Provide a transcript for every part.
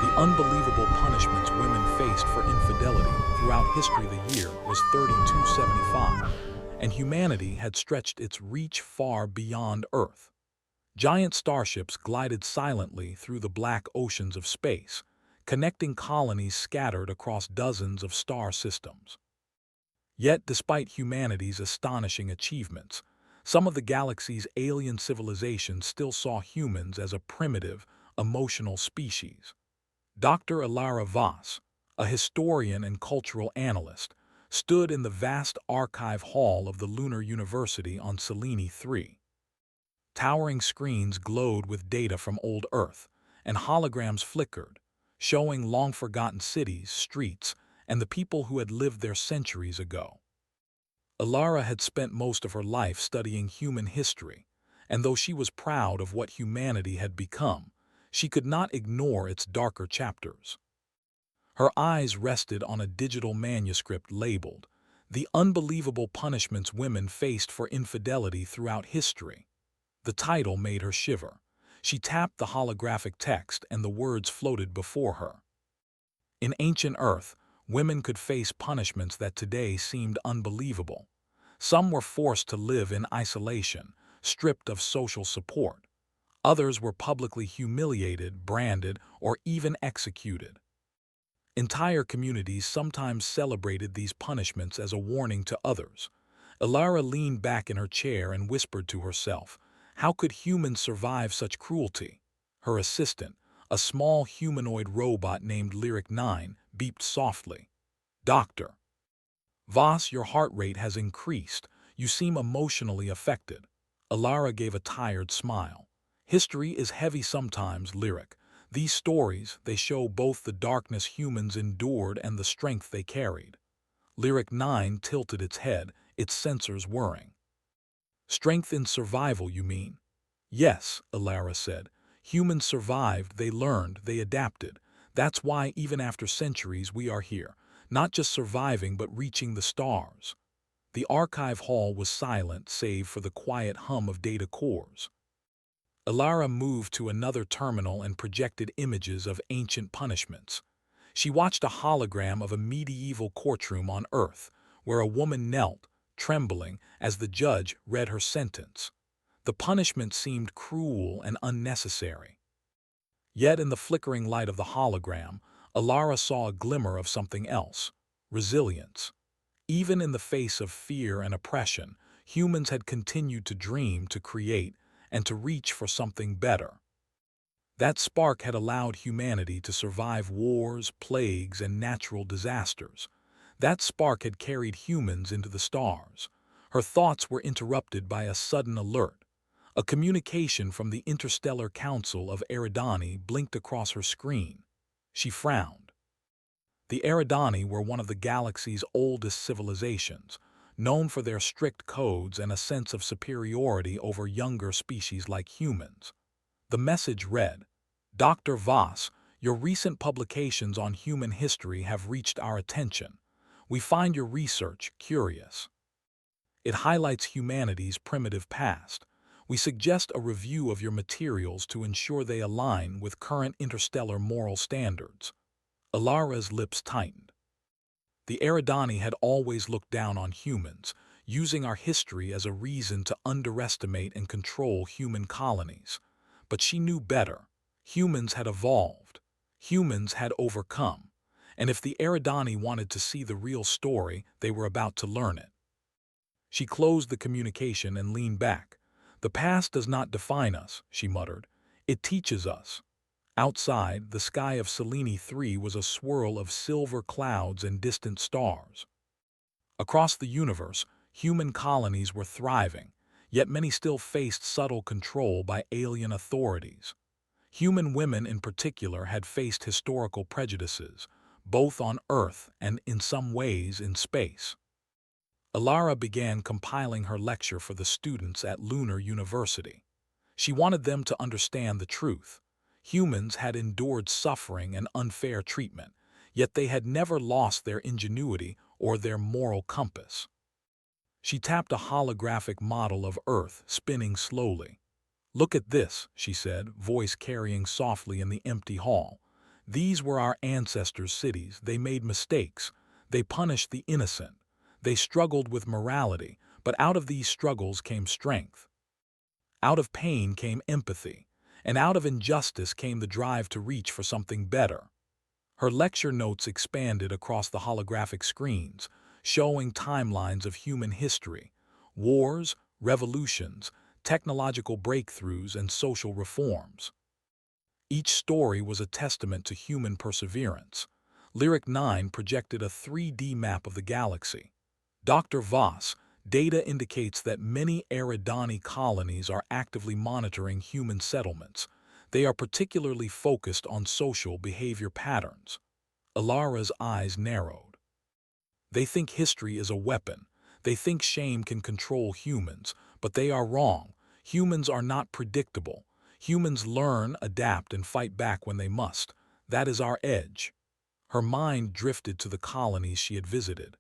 The unbelievable punishments women faced for infidelity throughout history. The year was 3275, and humanity had stretched its reach far beyond Earth. Giant starships glided silently through the black oceans of space, connecting colonies scattered across dozens of star systems. Yet, despite humanity's astonishing achievements, some of the galaxy's alien civilizations still saw humans as a primitive, emotional species. Dr. Ilara Voss, a historian and cultural analyst, stood in the vast archive hall of the Lunar University on Selene 3. Towering screens glowed with data from old Earth, and holograms flickered, showing long-forgotten cities, streets, and the people who had lived there centuries ago. Ilara had spent most of her life studying human history, and though she was proud of what humanity had become, she could not ignore its darker chapters. Her eyes rested on a digital manuscript labeled, "The Unbelievable Punishments Women Faced for Infidelity Throughout History." The title made her shiver. She tapped the holographic text and the words floated before her. In ancient Earth, women could face punishments that today seemed unbelievable. Some were forced to live in isolation, stripped of social support. Others were publicly humiliated, branded, or even executed. Entire communities sometimes celebrated these punishments as a warning to others. Ilara leaned back in her chair and whispered to herself, "How could humans survive such cruelty?" Her assistant, a small humanoid robot named Lyric 9, beeped softly. "Doctor Voss, your heart rate has increased. You seem emotionally affected." Ilara gave a tired smile. "History is heavy sometimes, Lyric. These stories, they show both the darkness humans endured and the strength they carried." Lyric 9 tilted its head, its sensors whirring. "Strength in survival, you mean?" "Yes," Ilara said. "Humans survived, they learned, they adapted. That's why even after centuries we are here, not just surviving but reaching the stars." The archive hall was silent save for the quiet hum of data cores. Ilara moved to another terminal and projected images of ancient punishments. She watched a hologram of a medieval courtroom on Earth, where a woman knelt, trembling, as the judge read her sentence. The punishment seemed cruel and unnecessary. Yet in the flickering light of the hologram, Ilara saw a glimmer of something else: resilience. Even in the face of fear and oppression, humans had continued to dream, to create, and to reach for something better. That spark had allowed humanity to survive wars, plagues, and natural disasters. That spark had carried humans into the stars. Her thoughts were interrupted by a sudden alert. A communication from the Interstellar Council of Eridani blinked across her screen. She frowned. The Eridani were one of the galaxy's oldest civilizations, known for their strict codes and a sense of superiority over younger species like humans. The message read, "Dr. Voss, your recent publications on human history have reached our attention. We find your research curious. It highlights humanity's primitive past. We suggest a review of your materials to ensure they align with current interstellar moral standards." Ilara's lips tightened. The Eridani had always looked down on humans, using our history as a reason to underestimate and control human colonies. But she knew better. Humans had evolved. Humans had overcome. And if the Eridani wanted to see the real story, they were about to learn it. She closed the communication and leaned back. "The past does not define us," she muttered. "It teaches us." Outside, the sky of Selene 3 was a swirl of silver clouds and distant stars. Across the universe, human colonies were thriving, yet many still faced subtle control by alien authorities. Human women in particular had faced historical prejudices, both on Earth and in some ways in space. Ilara began compiling her lecture for the students at Lunar University. She wanted them to understand the truth. Humans had endured suffering and unfair treatment, yet they had never lost their ingenuity or their moral compass. She tapped a holographic model of Earth spinning slowly. "Look at this," she said, voice carrying softly in the empty hall. These were our ancestors' cities. They made mistakes. They punished the innocent. They struggled with morality, but out of these struggles came strength. Out of pain came empathy, and out of injustice came the drive to reach for something better. Her lecture notes expanded across the holographic screens, showing timelines of human history, wars, revolutions, technological breakthroughs, and social reforms. Each story was a testament to human perseverance. Lyric 9 projected a 3D map of the galaxy. Dr. Voss, data indicates that many Eridani colonies are actively monitoring human settlements. They are particularly focused on social behavior patterns. Alara's eyes narrowed. They think history is a weapon. They think shame can control humans, but they are wrong. Humans are not predictable. Humans learn, adapt, and fight back when they must. That is our edge. Her mind drifted to the colonies she had visited.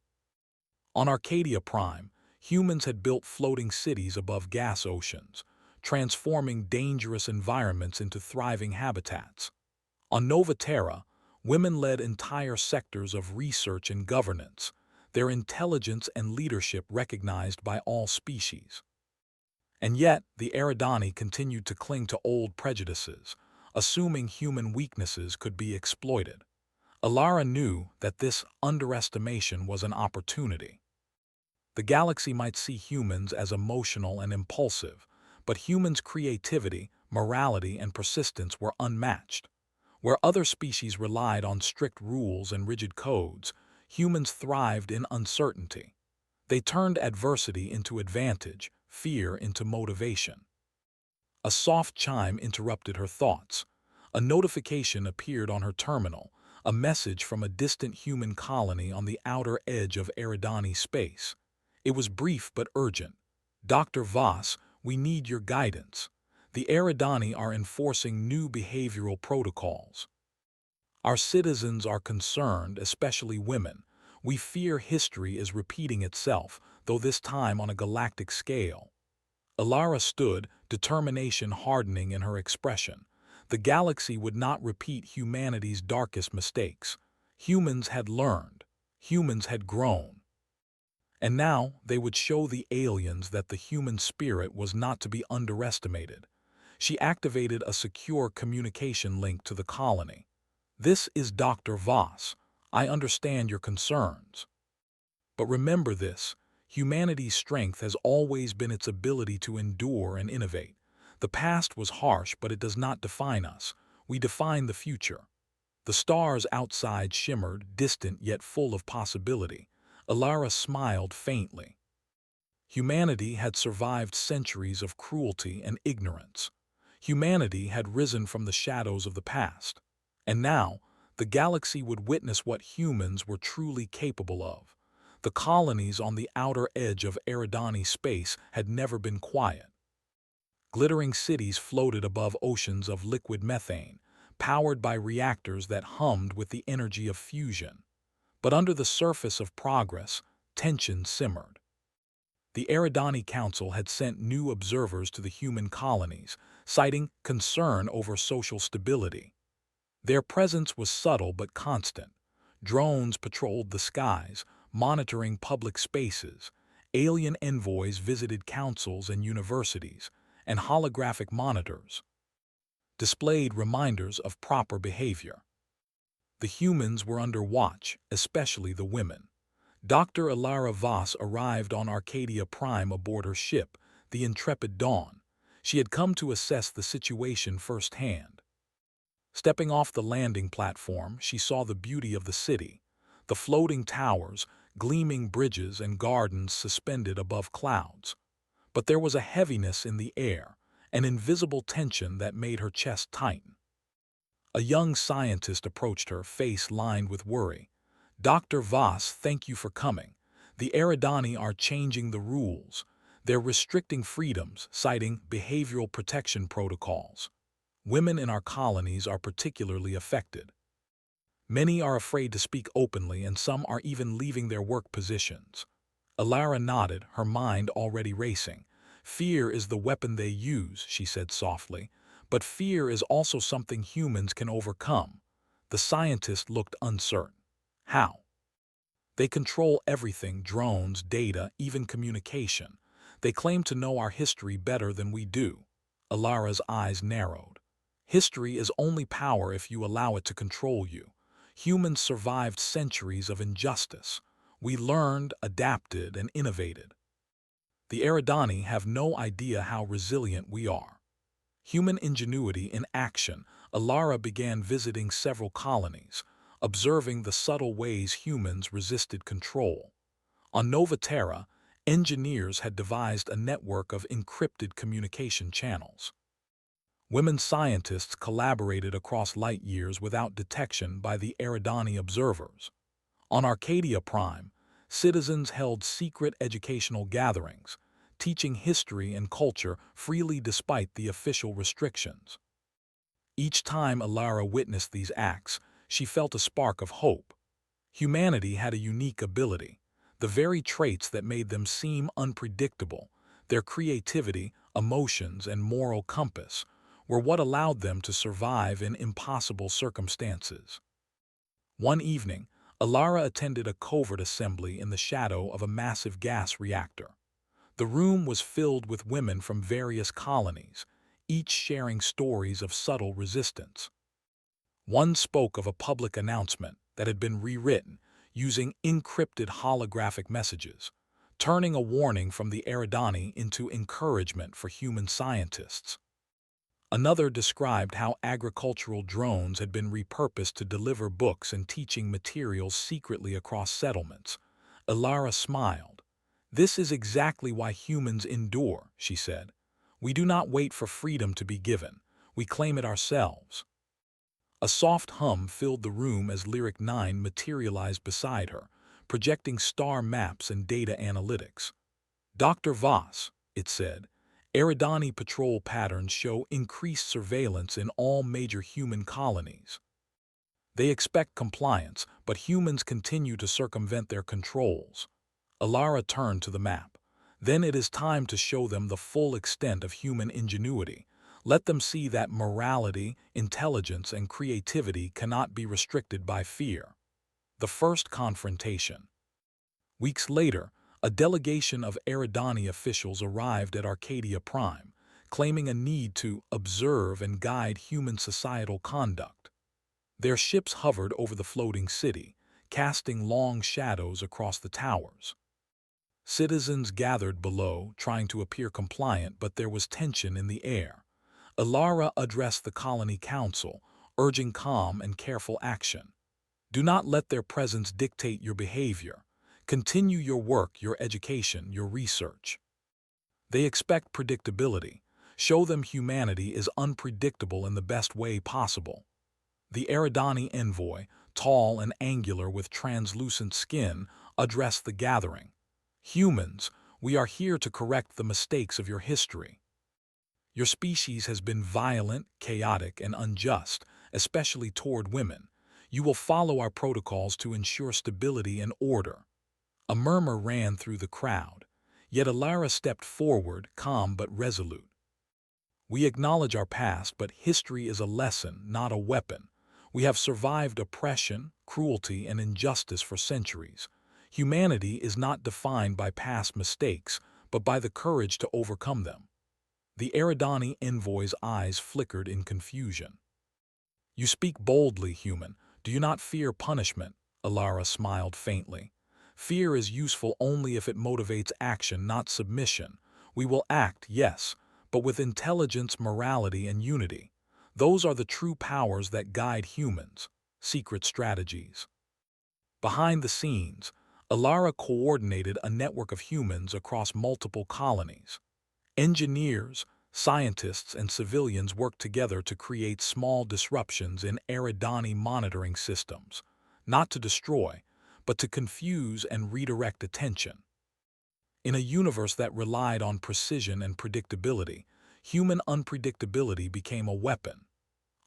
On Arcadia Prime, humans had built floating cities above gas oceans, transforming dangerous environments into thriving habitats. On Nova Terra, women led entire sectors of research and governance, their intelligence and leadership recognized by all species. And yet, the Eridani continued to cling to old prejudices, assuming human weaknesses could be exploited. Alara knew that this underestimation was an opportunity. The galaxy might see humans as emotional and impulsive, but humans' creativity, morality, and persistence were unmatched. Where other species relied on strict rules and rigid codes, humans thrived in uncertainty. They turned adversity into advantage, fear into motivation. A soft chime interrupted her thoughts. A notification appeared on her terminal, a message from a distant human colony on the outer edge of Eridani space. It was brief but urgent. Dr. Voss, we need your guidance. The Eridani are enforcing new behavioral protocols. Our citizens are concerned, especially women. We fear history is repeating itself, though this time on a galactic scale. Alara stood, determination hardening in her expression. The galaxy would not repeat humanity's darkest mistakes. Humans had learned. Humans had grown. And now they would show the aliens that the human spirit was not to be underestimated. She activated a secure communication link to the colony. This is Dr. Voss. I understand your concerns. But remember this, humanity's strength has always been its ability to endure and innovate. The past was harsh, but it does not define us. We define the future. The stars outside shimmered, distant yet full of possibility. Alara smiled faintly. Humanity had survived centuries of cruelty and ignorance. Humanity had risen from the shadows of the past. And now, the galaxy would witness what humans were truly capable of. The colonies on the outer edge of Eridani space had never been quiet. Glittering cities floated above oceans of liquid methane, powered by reactors that hummed with the energy of fusion. But under the surface of progress, tension simmered. The Eridani Council had sent new observers to the human colonies, citing concern over social stability. Their presence was subtle but constant. Drones patrolled the skies, monitoring public spaces. Alien envoys visited councils and universities, and holographic monitors displayed reminders of proper behavior. The humans were under watch, especially the women. Dr. Alara Voss arrived on Arcadia Prime aboard her ship, the Intrepid Dawn. She had come to assess the situation firsthand. Stepping off the landing platform, she saw the beauty of the city, the floating towers, gleaming bridges, and gardens suspended above clouds. But there was a heaviness in the air, an invisible tension that made her chest tighten. A young scientist approached her, face lined with worry. Dr. Voss, thank you for coming. The Eridani are changing the rules. They're restricting freedoms, citing behavioral protection protocols. Women in our colonies are particularly affected. Many are afraid to speak openly, and some are even leaving their work positions. Alara nodded, her mind already racing. Fear is the weapon they use, she said softly. But fear is also something humans can overcome. The scientists looked uncertain. How? They control everything: drones, data, even communication. They claim to know our history better than we do. Alara's eyes narrowed. History is only power if you allow it to control you. Humans survived centuries of injustice. We learned, adapted, and innovated. The Eridani have no idea how resilient we are. Human ingenuity in action. Alara began visiting several colonies, observing the subtle ways humans resisted control. On Nova Terra, engineers had devised a network of encrypted communication channels. Women scientists collaborated across light years without detection by the Eridani observers. On Arcadia Prime, citizens held secret educational gatherings, teaching history and culture freely despite the official restrictions. Each time Alara witnessed these acts, she felt a spark of hope. Humanity had a unique ability, the very traits that made them seem unpredictable. Their creativity, emotions, and moral compass were what allowed them to survive in impossible circumstances. One evening, Alara attended a covert assembly in the shadow of a massive gas reactor. The room was filled with women from various colonies, each sharing stories of subtle resistance. One spoke of a public announcement that had been rewritten using encrypted holographic messages, turning a warning from the Eridani into encouragement for human scientists. Another described how agricultural drones had been repurposed to deliver books and teaching materials secretly across settlements. Alara smiled. "This is exactly why humans endure," she said. "We do not wait for freedom to be given. We claim it ourselves." A soft hum filled the room as Lyric 9 materialized beside her, projecting star maps and data analytics. "Dr. Voss," it said, "Eridani patrol patterns show increased surveillance in all major human colonies. They expect compliance, but humans continue to circumvent their controls." Alara turned to the map. "Then it is time to show them the full extent of human ingenuity. Let them see that morality, intelligence, and creativity cannot be restricted by fear." The first confrontation. Weeks later, a delegation of Eridani officials arrived at Arcadia Prime, claiming a need to observe and guide human societal conduct. Their ships hovered over the floating city, casting long shadows across the towers. Citizens gathered below, trying to appear compliant, but there was tension in the air. Alara addressed the colony council, urging calm and careful action. "Do not let their presence dictate your behavior. Continue your work, your education, your research." They expect predictability. Show them humanity is unpredictable in the best way possible. The Eridani envoy, tall and angular with translucent skin, addressed the gathering. "Humans, we are here to correct the mistakes of your history. Your species has been violent, chaotic, and unjust, especially toward women. You will follow our protocols to ensure stability and order." A murmur ran through the crowd, yet Alara stepped forward, calm but resolute. "We acknowledge our past, but history is a lesson, not a weapon. We have survived oppression, cruelty, and injustice for centuries. Humanity is not defined by past mistakes, but by the courage to overcome them." The Eridani envoy's eyes flickered in confusion. "You speak boldly, human. Do you not fear punishment?" Alara smiled faintly. "Fear is useful only if it motivates action, not submission. We will act, yes, but with intelligence, morality, and unity. Those are the true powers that guide humans." Secret strategies. Behind the scenes, Alara coordinated a network of humans across multiple colonies. Engineers, scientists, and civilians worked together to create small disruptions in Eridani monitoring systems, not to destroy, but to confuse and redirect attention. In a universe that relied on precision and predictability, human unpredictability became a weapon.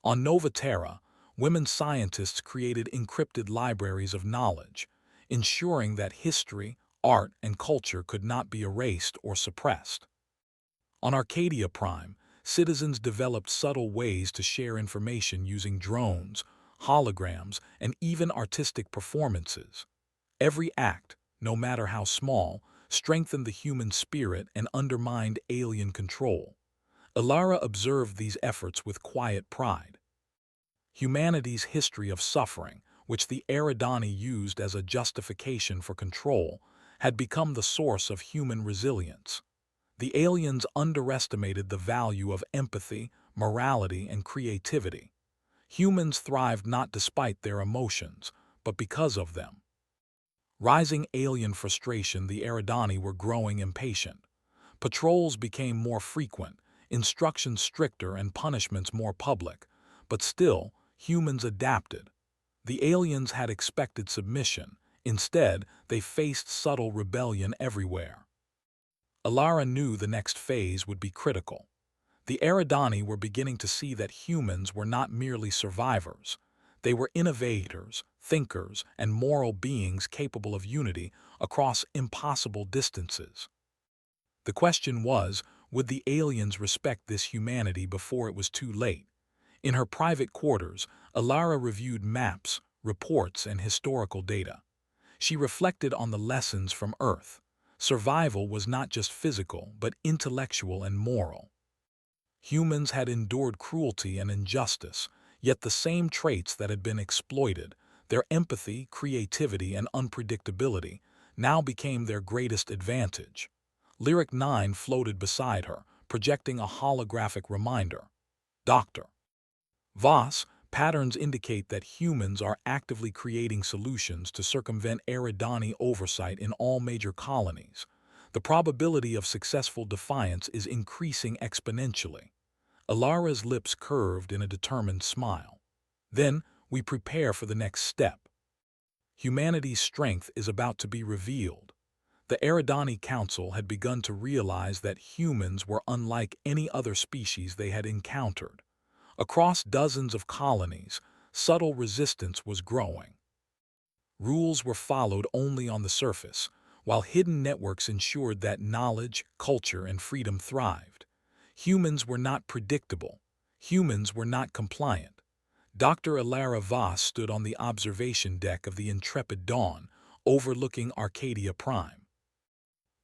On Nova Terra, women scientists created encrypted libraries of knowledge, ensuring that history, art, and culture could not be erased or suppressed. On Arcadia Prime, citizens developed subtle ways to share information using drones, holograms, and even artistic performances. Every act, no matter how small, strengthened the human spirit and undermined alien control. Ilara observed these efforts with quiet pride. Humanity's history of suffering, which the Eridani used as a justification for control, had become the source of human resilience. The aliens underestimated the value of empathy, morality, and creativity. Humans thrived not despite their emotions, but because of them. Rising alien frustration, the Eridani were growing impatient. Patrols became more frequent, instructions stricter, and punishments more public. But still, humans adapted. The aliens had expected submission. Instead, they faced subtle rebellion everywhere. Ilara knew the next phase would be critical. The Eridani were beginning to see that humans were not merely survivors. They were innovators, thinkers, and moral beings capable of unity across impossible distances. The question was, would the aliens respect this humanity before it was too late? In her private quarters, Ilara reviewed maps, reports, and historical data. She reflected on the lessons from Earth. Survival was not just physical, but intellectual and moral. Humans had endured cruelty and injustice, yet the same traits that had been exploited, their empathy, creativity, and unpredictability, now became their greatest advantage. Lyric 9 floated beside her, projecting a holographic reminder. Dr. Voss, patterns indicate that humans are actively creating solutions to circumvent Eridani oversight in all major colonies. The probability of successful defiance is increasing exponentially. Ilara's lips curved in a determined smile. Then, we prepare for the next step. Humanity's strength is about to be revealed. The Eridani Council had begun to realize that humans were unlike any other species they had encountered. Across dozens of colonies, subtle resistance was growing. Rules were followed only on the surface, while hidden networks ensured that knowledge, culture, and freedom thrived. Humans were not predictable. Humans were not compliant. Dr. Ilara Voss stood on the observation deck of the Intrepid Dawn, overlooking Arcadia Prime.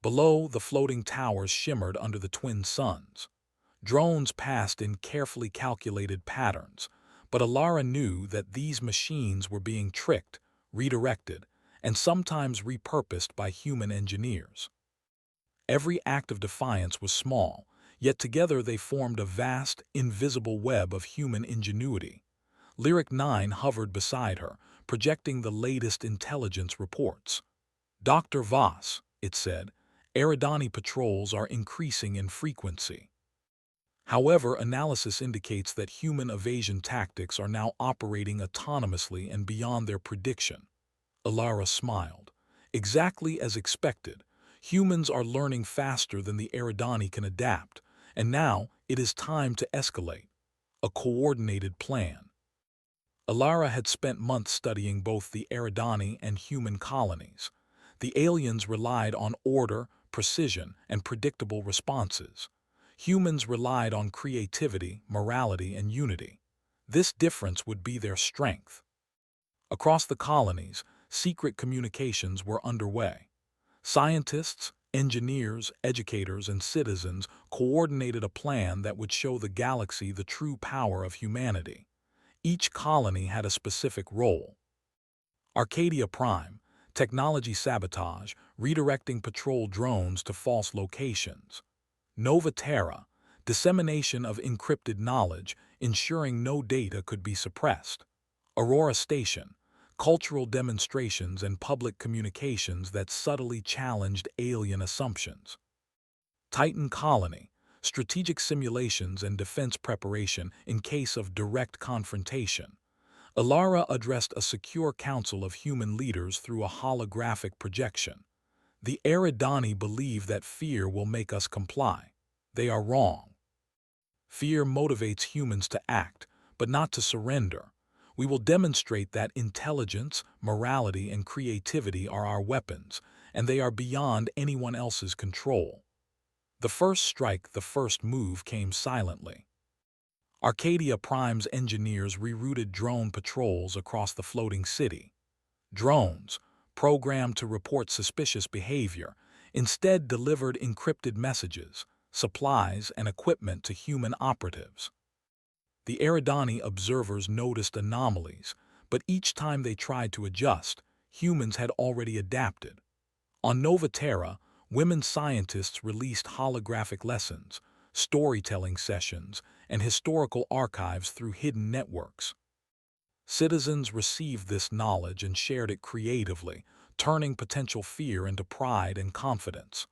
Below, the floating towers shimmered under the twin suns. Drones passed in carefully calculated patterns, but Ilara knew that these machines were being tricked, redirected, and sometimes repurposed by human engineers. Every act of defiance was small, yet together they formed a vast, invisible web of human ingenuity. Lyric 9 hovered beside her, projecting the latest intelligence reports. Dr. Voss, it said, Eridani patrols are increasing in frequency. However, analysis indicates that human evasion tactics are now operating autonomously and beyond their prediction. Ilara smiled. Exactly as expected, humans are learning faster than the Eridani can adapt, and now it is time to escalate. A coordinated plan. Ilara had spent months studying both the Eridani and human colonies. The aliens relied on order, precision, and predictable responses. Humans relied on creativity, morality, and unity. This difference would be their strength. Across the colonies, secret communications were underway. Scientists, engineers, educators, and citizens coordinated a plan that would show the galaxy the true power of humanity. Each colony had a specific role. Arcadia Prime, technology sabotage, redirecting patrol drones to false locations. Nova Terra, dissemination of encrypted knowledge, ensuring no data could be suppressed. Aurora Station, cultural demonstrations and public communications that subtly challenged alien assumptions. Titan Colony, strategic simulations and defense preparation in case of direct confrontation. Ilara addressed a secure council of human leaders through a holographic projection. The Eridani believe that fear will make us comply. They are wrong. Fear motivates humans to act, but not to surrender. We will demonstrate that intelligence, morality, and creativity are our weapons, and they are beyond anyone else's control. The first strike, the first move came silently. Arcadia Prime's engineers rerouted drone patrols across the floating city. Drones, programmed to report suspicious behavior, instead delivered encrypted messages, supplies, and equipment to human operatives. The Eridani observers noticed anomalies, but each time they tried to adjust, humans had already adapted. On Nova Terra, women scientists released holographic lessons, storytelling sessions, and historical archives through hidden networks. Citizens received this knowledge and shared it creatively, turning potential fear into pride and confidence.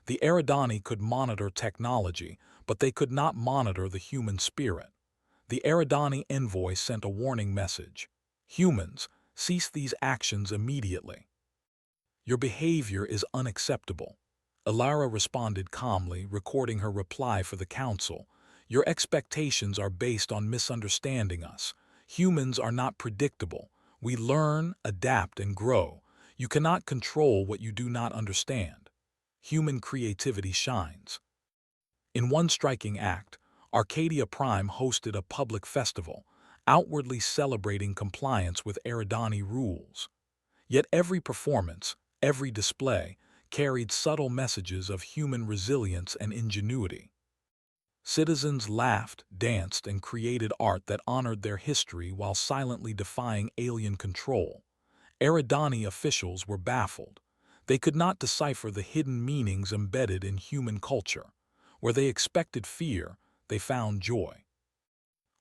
The Eridani could monitor technology, but they could not monitor the human spirit. The Eridani envoy sent a warning message. Humans, cease these actions immediately. Your behavior is unacceptable. Alara responded calmly, recording her reply for the council. Your expectations are based on misunderstanding us. Humans are not predictable. We learn, adapt, and grow. You cannot control what you do not understand. Human creativity shines. In one striking act, Arcadia Prime hosted a public festival, outwardly celebrating compliance with Eridani rules. Yet every performance, every display, carried subtle messages of human resilience and ingenuity. Citizens laughed, danced, and created art that honored their history while silently defying alien control. Eridani officials were baffled. They could not decipher the hidden meanings embedded in human culture. Where they expected fear, they found joy.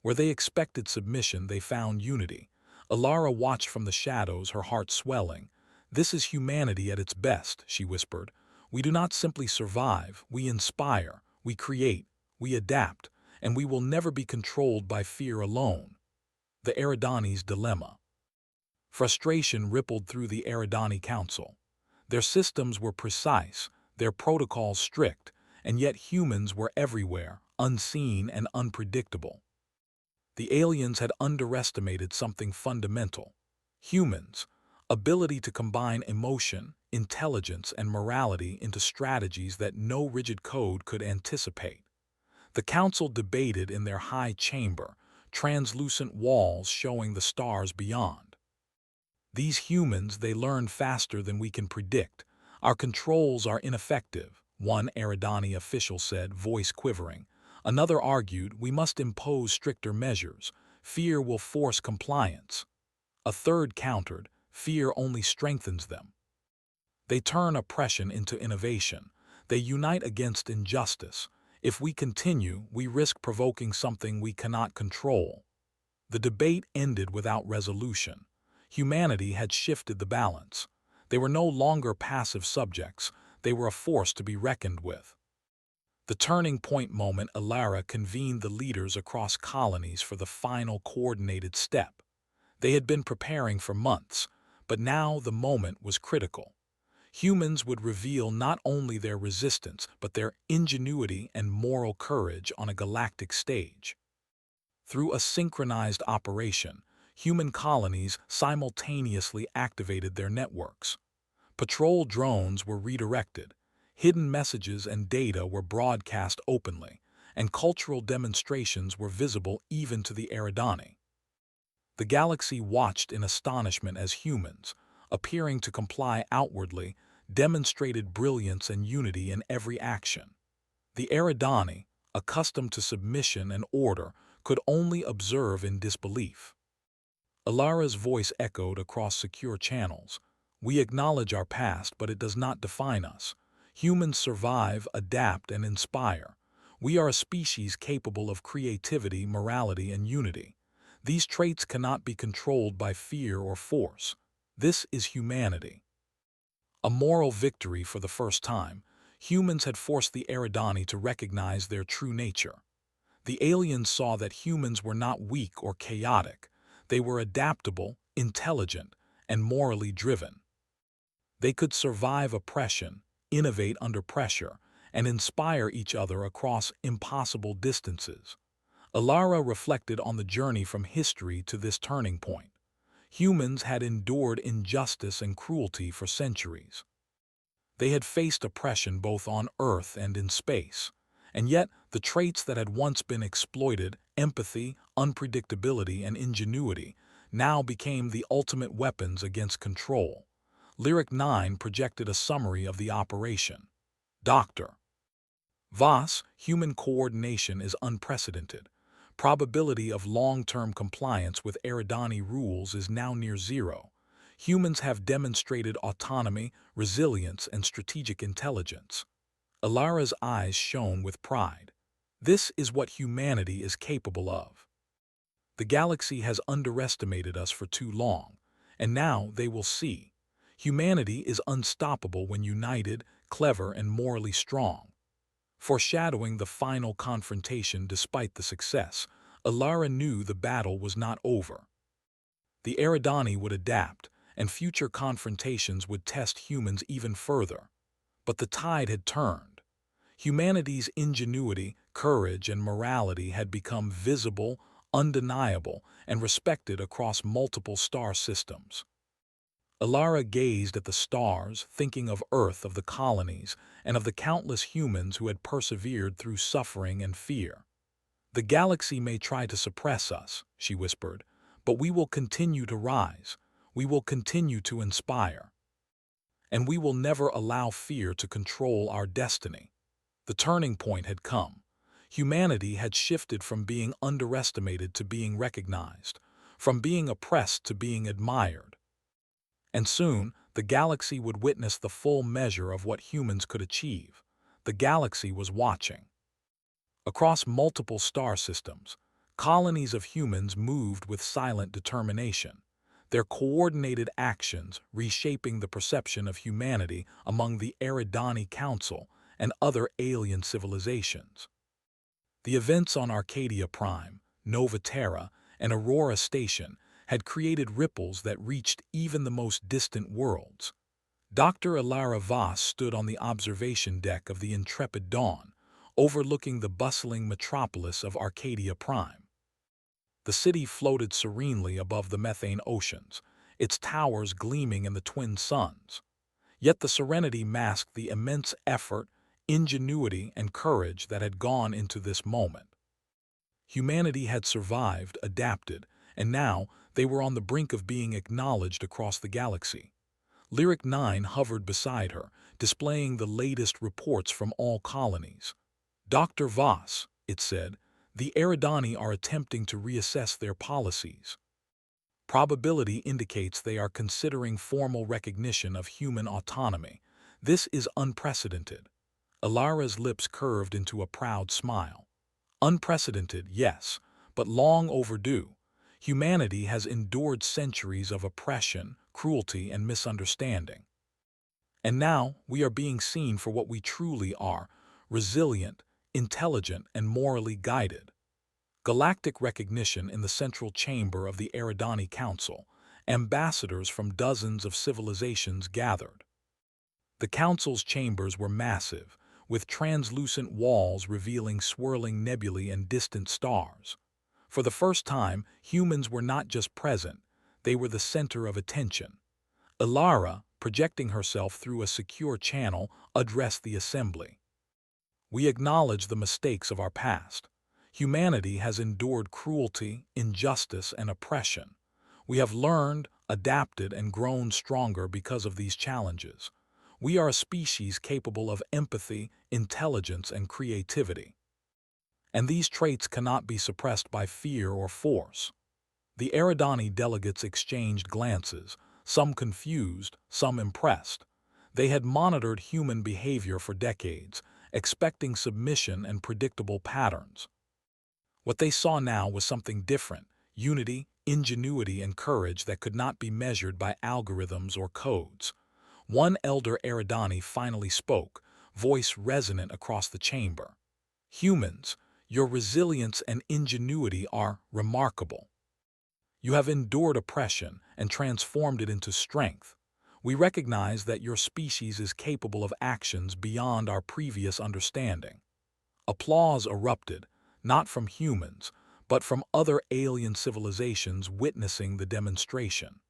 Where they expected submission, they found unity. Alara watched from the shadows, her heart swelling. This is humanity at its best, she whispered. We do not simply survive, we inspire, we create, we adapt, and we will never be controlled by fear alone. The Eridani's dilemma. Frustration rippled through the Eridani Council. Their systems were precise, their protocols strict, and yet humans were everywhere, unseen and unpredictable. The aliens had underestimated something fundamental. Humans' ability to combine emotion, intelligence, and morality into strategies that no rigid code could anticipate. The council debated in their high chamber, translucent walls showing the stars beyond. These humans, they learn faster than we can predict. Our controls are ineffective, one Eridani official said, voice quivering. Another argued, we must impose stricter measures. Fear will force compliance. A third countered, fear only strengthens them. They turn oppression into innovation. They unite against injustice. If we continue, we risk provoking something we cannot control. The debate ended without resolution. Humanity had shifted the balance. They were no longer passive subjects. They were a force to be reckoned with. The turning point moment, Alara convened the leaders across colonies for the final coordinated step. They had been preparing for months, but now the moment was critical. Humans would reveal not only their resistance, but their ingenuity and moral courage on a galactic stage. Through a synchronized operation, human colonies simultaneously activated their networks. Patrol drones were redirected, hidden messages and data were broadcast openly, and cultural demonstrations were visible even to the Eridani. The galaxy watched in astonishment as humans, appearing to comply outwardly, demonstrated brilliance and unity in every action. The Eridani, accustomed to submission and order, could only observe in disbelief. Alara's voice echoed across secure channels. We acknowledge our past, but it does not define us. Humans survive, adapt, and inspire. We are a species capable of creativity, morality, and unity. These traits cannot be controlled by fear or force. This is humanity. A moral victory for the first time. Humans had forced the Eridani to recognize their true nature. The aliens saw that humans were not weak or chaotic. They were adaptable, intelligent, and morally driven. They could survive oppression, innovate under pressure, and inspire each other across impossible distances. Alara reflected on the journey from history to this turning point. Humans had endured injustice and cruelty for centuries. They had faced oppression both on Earth and in space, and yet the traits that had once been exploited empathy, unpredictability, and ingenuity now became the ultimate weapons against control. Lyric 9 projected a summary of the operation. Dr. Voss, human coordination is unprecedented. Probability of long-term compliance with Eridani rules is now near zero. Humans have demonstrated autonomy, resilience, and strategic intelligence. Alara's eyes shone with pride. This is what humanity is capable of. The galaxy has underestimated us for too long, and now they will see. Humanity is unstoppable when united, clever, and morally strong. Foreshadowing the final confrontation despite the success, Alara knew the battle was not over. The Eridani would adapt, and future confrontations would test humans even further. But the tide had turned. Humanity's ingenuity, courage, and morality had become visible, undeniable, and respected across multiple star systems. Alara gazed at the stars, thinking of Earth, of the colonies, and of the countless humans who had persevered through suffering and fear. "The galaxy may try to suppress us," she whispered, "but we will continue to rise. We will continue to inspire. And we will never allow fear to control our destiny." The turning point had come. Humanity had shifted from being underestimated to being recognized, from being oppressed to being admired. And soon, the galaxy would witness the full measure of what humans could achieve. The galaxy was watching. Across multiple star systems, colonies of humans moved with silent determination, their coordinated actions reshaping the perception of humanity among the Eridani Council and other alien civilizations. The events on Arcadia Prime, Nova Terra, and Aurora Station had created ripples that reached even the most distant worlds. Dr. Alara Voss stood on the observation deck of the intrepid Dawn, overlooking the bustling metropolis of Arcadia Prime. The city floated serenely above the methane oceans, its towers gleaming in the twin suns. Yet the serenity masked the immense effort, ingenuity, and courage that had gone into this moment. Humanity had survived, adapted, and now they were on the brink of being acknowledged across the galaxy. Lyric 9 hovered beside her, displaying the latest reports from all colonies. "Dr. Voss," it said, "the Eridani are attempting to reassess their policies. Probability indicates they are considering formal recognition of human autonomy. This is unprecedented." Alara's lips curved into a proud smile. "Unprecedented, yes, but long overdue. Humanity has endured centuries of oppression, cruelty, and misunderstanding. And now we are being seen for what we truly are: resilient, intelligent, and morally guided." Galactic recognition in the central chamber of the Eridani Council, ambassadors from dozens of civilizations gathered. The Council's chambers were massive, with translucent walls revealing swirling nebulae and distant stars. For the first time, humans were not just present, they were the center of attention. Alara, projecting herself through a secure channel, addressed the assembly. "We acknowledge the mistakes of our past. Humanity has endured cruelty, injustice, and oppression. We have learned, adapted, and grown stronger because of these challenges. We are a species capable of empathy, intelligence, and creativity. And these traits cannot be suppressed by fear or force." The Eridani delegates exchanged glances, some confused, some impressed. They had monitored human behavior for decades, expecting submission and predictable patterns. What they saw now was something different: unity, ingenuity, and courage that could not be measured by algorithms or codes. One elder Eridani finally spoke, voice resonant across the chamber. "Humans, your resilience and ingenuity are remarkable. You have endured oppression and transformed it into strength. We recognize that your species is capable of actions beyond our previous understanding." Applause erupted, not from humans, but from other alien civilizations witnessing the demonstration.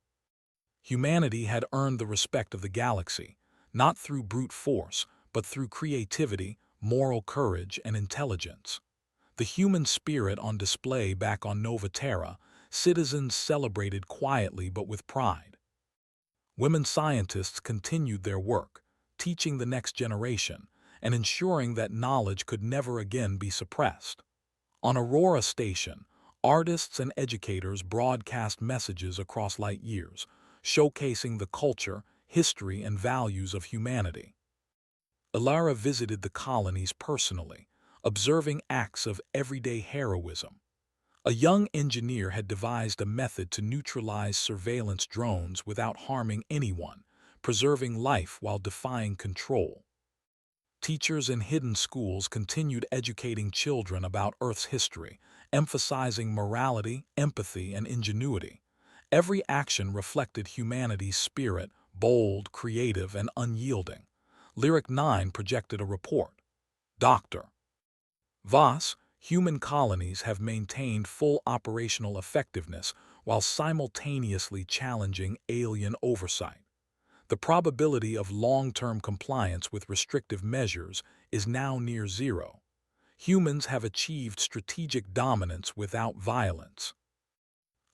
Humanity had earned the respect of the galaxy, not through brute force, but through creativity, moral courage, and intelligence. The human spirit on display back on Nova Terra, citizens celebrated quietly but with pride. Women scientists continued their work, teaching the next generation and ensuring that knowledge could never again be suppressed. On Aurora Station, artists and educators broadcast messages across light years, showcasing the culture, history, and values of humanity. Ilara visited the colonies personally, observing acts of everyday heroism. A young engineer had devised a method to neutralize surveillance drones without harming anyone, preserving life while defying control. Teachers in hidden schools continued educating children about Earth's history, emphasizing morality, empathy, and ingenuity. Every action reflected humanity's spirit, bold, creative, and unyielding. Lyric 9 projected a report. Dr. Voss, human colonies have maintained full operational effectiveness while simultaneously challenging alien oversight. The probability of long-term compliance with restrictive measures is now near zero. Humans have achieved strategic dominance without violence.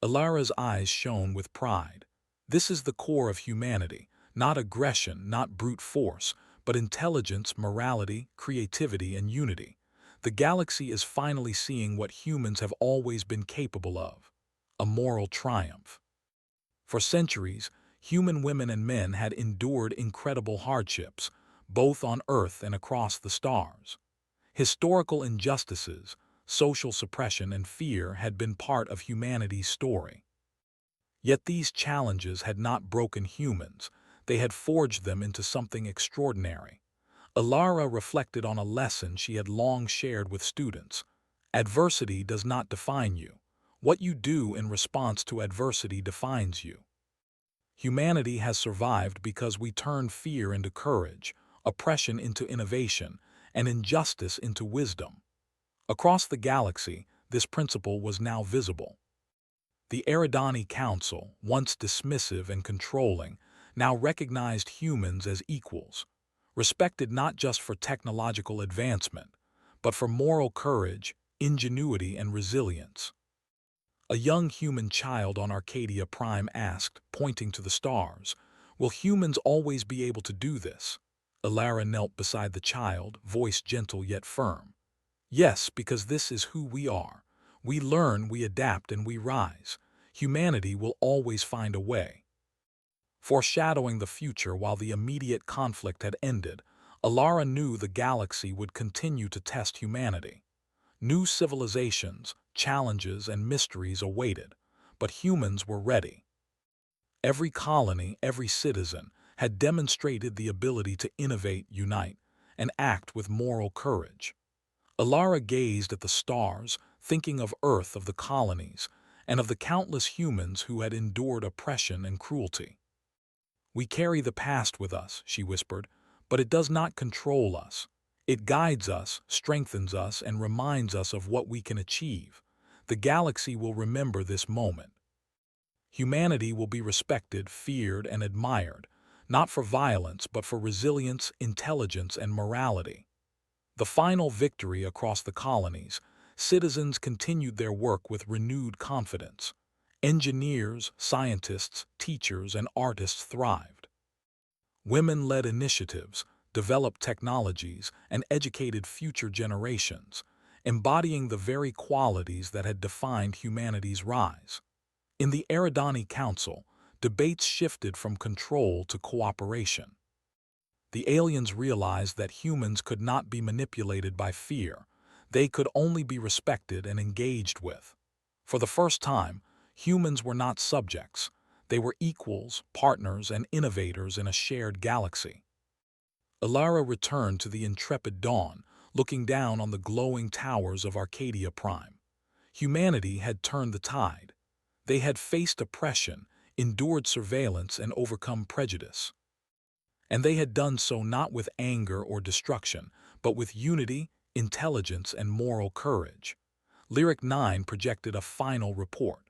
Ilara's eyes shone with pride. This is the core of humanity, not aggression, not brute force, but intelligence, morality, creativity, and unity. The galaxy is finally seeing what humans have always been capable of: a moral triumph. For centuries, human women and men had endured incredible hardships, both on Earth and across the stars. Historical injustices, social suppression, and fear had been part of humanity's story. Yet these challenges had not broken humans, they had forged them into something extraordinary. Ilara reflected on a lesson she had long shared with students. Adversity does not define you. What you do in response to adversity defines you. Humanity has survived because we turned fear into courage, oppression into innovation, and injustice into wisdom. Across the galaxy, this principle was now visible. The Eridani Council, once dismissive and controlling, now recognized humans as equals, respected not just for technological advancement, but for moral courage, ingenuity, and resilience. A young human child on Arcadia Prime asked, pointing to the stars, "Will humans always be able to do this?" Ilara knelt beside the child, voice gentle yet firm. "Yes, because this is who we are. We learn, we adapt, and we rise. Humanity will always find a way." Foreshadowing the future while the immediate conflict had ended, Ilara knew the galaxy would continue to test humanity. New civilizations, challenges, and mysteries awaited, but humans were ready. Every colony, every citizen, had demonstrated the ability to innovate, unite, and act with moral courage. Ilara gazed at the stars, thinking of Earth, of the colonies, and of the countless humans who had endured oppression and cruelty. "We carry the past with us," she whispered, "but it does not control us. It guides us, strengthens us, and reminds us of what we can achieve. The galaxy will remember this moment. Humanity will be respected, feared, and admired, not for violence, but for resilience, intelligence, and morality." The final victory across the colonies, citizens continued their work with renewed confidence. Engineers, scientists, teachers, and artists thrived. Women led initiatives, developed technologies, and educated future generations, embodying the very qualities that had defined humanity's rise. In the Eridani Council, debates shifted from control to cooperation. The aliens realized that humans could not be manipulated by fear. They could only be respected and engaged with. For the first time, humans were not subjects. They were equals, partners, and innovators in a shared galaxy. Ilara returned to the intrepid Dawn, looking down on the glowing towers of Arcadia Prime. Humanity had turned the tide. They had faced oppression, endured surveillance, and overcome prejudice. And they had done so not with anger or destruction, but with unity, intelligence, and moral courage. Lyric 9 projected a final report.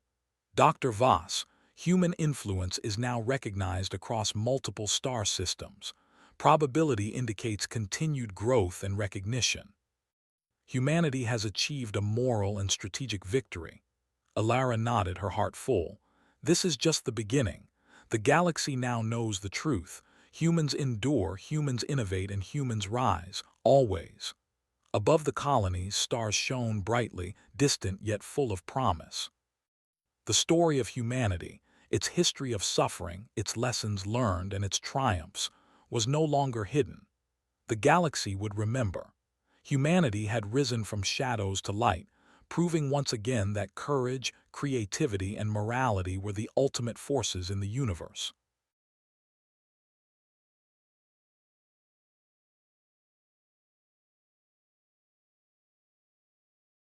Dr. Voss, human influence is now recognized across multiple star systems. Probability indicates continued growth and recognition. Humanity has achieved a moral and strategic victory. Alara nodded, her heart full. This is just the beginning. The galaxy now knows the truth. Humans endure, humans innovate, and humans rise, always. Above the colonies, stars shone brightly, distant yet full of promise. The story of humanity, its history of suffering, its lessons learned, and its triumphs, was no longer hidden. The galaxy would remember. Humanity had risen from shadows to light, proving once again that courage, creativity, and morality were the ultimate forces in the universe.